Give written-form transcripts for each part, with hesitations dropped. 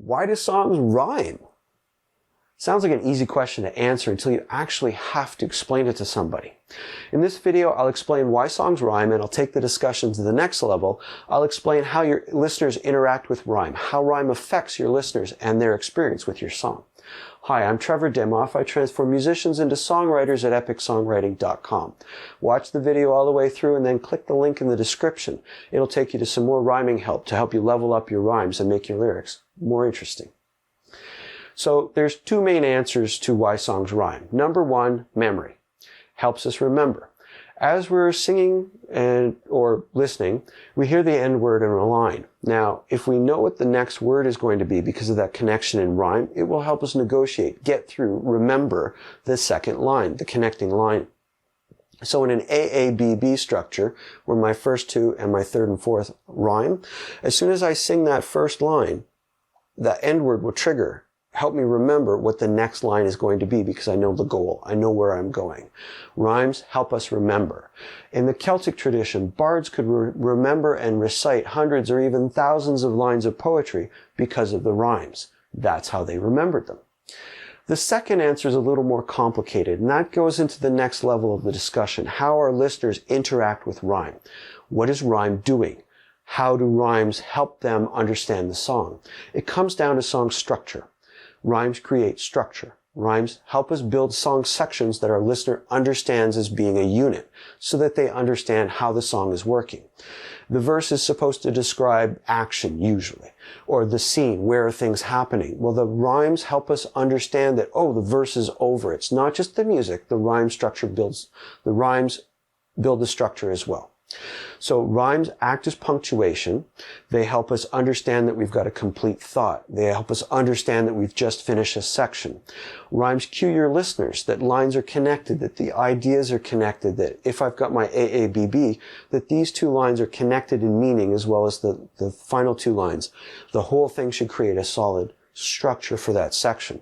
Why do songs rhyme? Sounds like an easy question to answer until you actually have to explain it to somebody. In this video, I'll explain why songs rhyme, and I'll take the discussion to the next level. I'll explain how your listeners interact with rhyme, how rhyme affects your listeners and their experience with your song. Hi, I'm Trevor Demoff. I transform musicians into songwriters at epicsongwriting.com. Watch the video all the way through and then click the link in the description. It'll take you to some more rhyming help to help you level up your rhymes and make your lyrics more interesting. So there's two main answers to why songs rhyme. Number one, memory. Helps us remember. As we're singing or listening, we hear the end word in a line. Now, if we know what the next word is going to be because of that connection in rhyme, it will help us negotiate, get through, remember the second line, the connecting line. So in an AABB structure, where my first two and my third and fourth rhyme, as soon as I sing that first line, the end word will trigger. Help me remember what the next line is going to be because I know the goal. I know where I'm going. Rhymes help us remember. In the Celtic tradition, bards could remember and recite hundreds or even thousands of lines of poetry because of the rhymes. That's how they remembered them. The second answer is a little more complicated, and that goes into the next level of the discussion. How our listeners interact with rhyme. What is rhyme doing? How do rhymes help them understand the song? It comes down to song structure. Rhymes create structure. Rhymes help us build song sections that our listener understands as being a unit so that they understand how the song is working. The verse is supposed to describe action, usually, or the scene, where are things happening. Well, the rhymes help us understand that, oh, the verse is over. It's not just the music. The rhymes build the structure as well. So rhymes act as punctuation. They help us understand that we've got a complete thought. They help us understand that we've just finished a section. Rhymes cue your listeners that lines are connected, that the ideas are connected, that if I've got my AABB, that these two lines are connected in meaning as well as the final two lines. The whole thing should create a solid structure for that section.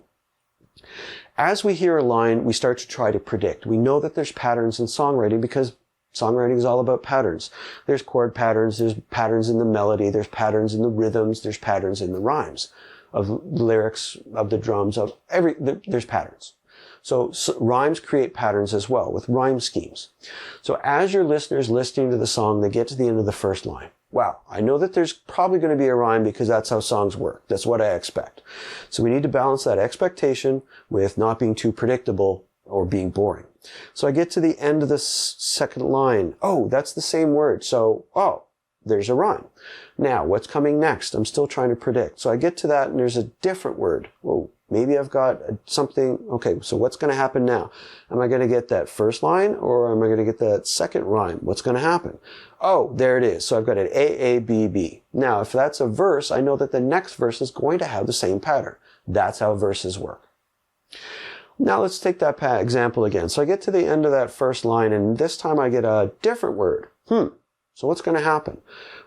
As we hear a line, we start to try to predict. We know that there's patterns in songwriting because songwriting is all about patterns. There's chord patterns, there's patterns in the melody, there's patterns in the rhythms, there's patterns in the rhymes of lyrics, of the drums, there's patterns. So rhymes create patterns as well with rhyme schemes. So as your listeners listening to the song, they get to the end of the first line. Wow, I know that there's probably going to be a rhyme because that's how songs work. That's what I expect. So we need to balance that expectation with not being too predictable or being boring. So I get to the end of the second line. Oh, that's the same word. So, oh, there's a rhyme. Now, what's coming next? I'm still trying to predict. So I get to that and there's a different word. Whoa, maybe I've got something. Okay, so what's going to happen now? Am I going to get that first line or am I going to get that second rhyme? What's going to happen? Oh, there it is. So I've got an AABB. Now, if that's a verse, I know that the next verse is going to have the same pattern. That's how verses work. Now let's take that example again. So I get to the end of that first line and this time I get a different word. So what's going to happen?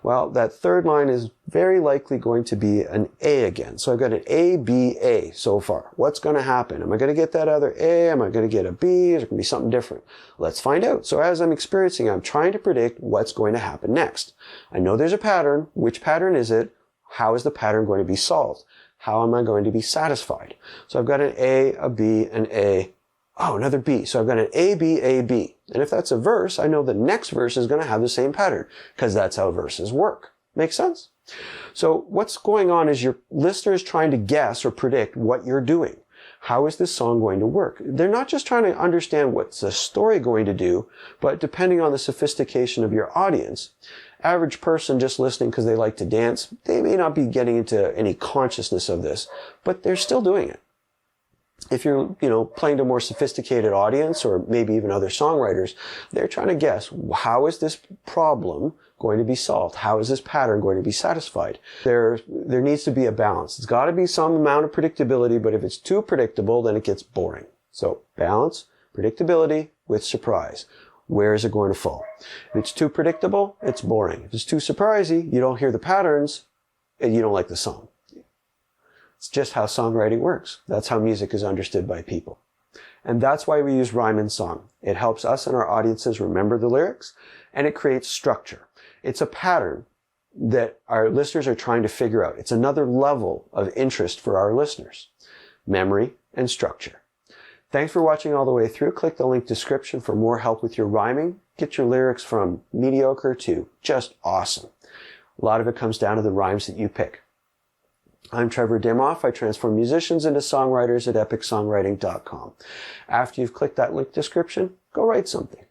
Well, that third line is very likely going to be an A again. So I've got an ABA so far. What's going to happen? Am I going to get that other A? Am I going to get a B? Is it going to be something different? Let's find out. So as I'm experiencing, I'm trying to predict what's going to happen next. I know there's a pattern. Which pattern is it? How is the pattern going to be solved? How am I going to be satisfied? So I've got an A, a B, an A. Oh, another B. So I've got an A, B, A, B. And if that's a verse, I know the next verse is going to have the same pattern because that's how verses work. Make sense? So what's going on is your listeners trying to guess or predict what you're doing. How is this song going to work? They're not just trying to understand what's the story going to do, but depending on the sophistication of your audience, average person just listening because they like to dance, they may not be getting into any consciousness of this, but they're still doing it. If you're, playing to a more sophisticated audience or maybe even other songwriters, they're trying to guess, how is this problem going to be solved? How is this pattern going to be satisfied? There needs to be a balance. It's got to be some amount of predictability, but if it's too predictable, then it gets boring. So balance, predictability with surprise. Where is it going to fall? If it's too predictable, it's boring. If it's too surprising, you don't hear the patterns, and you don't like the song. It's just how songwriting works. That's how music is understood by people. And that's why we use rhyme in song. It helps us and our audiences remember the lyrics, and it creates structure. It's a pattern that our listeners are trying to figure out. It's another level of interest for our listeners. Memory and structure. Thanks for watching all the way through. Click the link description for more help with your rhyming. Get your lyrics from mediocre to just awesome. A lot of it comes down to the rhymes that you pick. I'm Trevor Dimoff. I transform musicians into songwriters at epicsongwriting.com. After you've clicked that link description, go write something.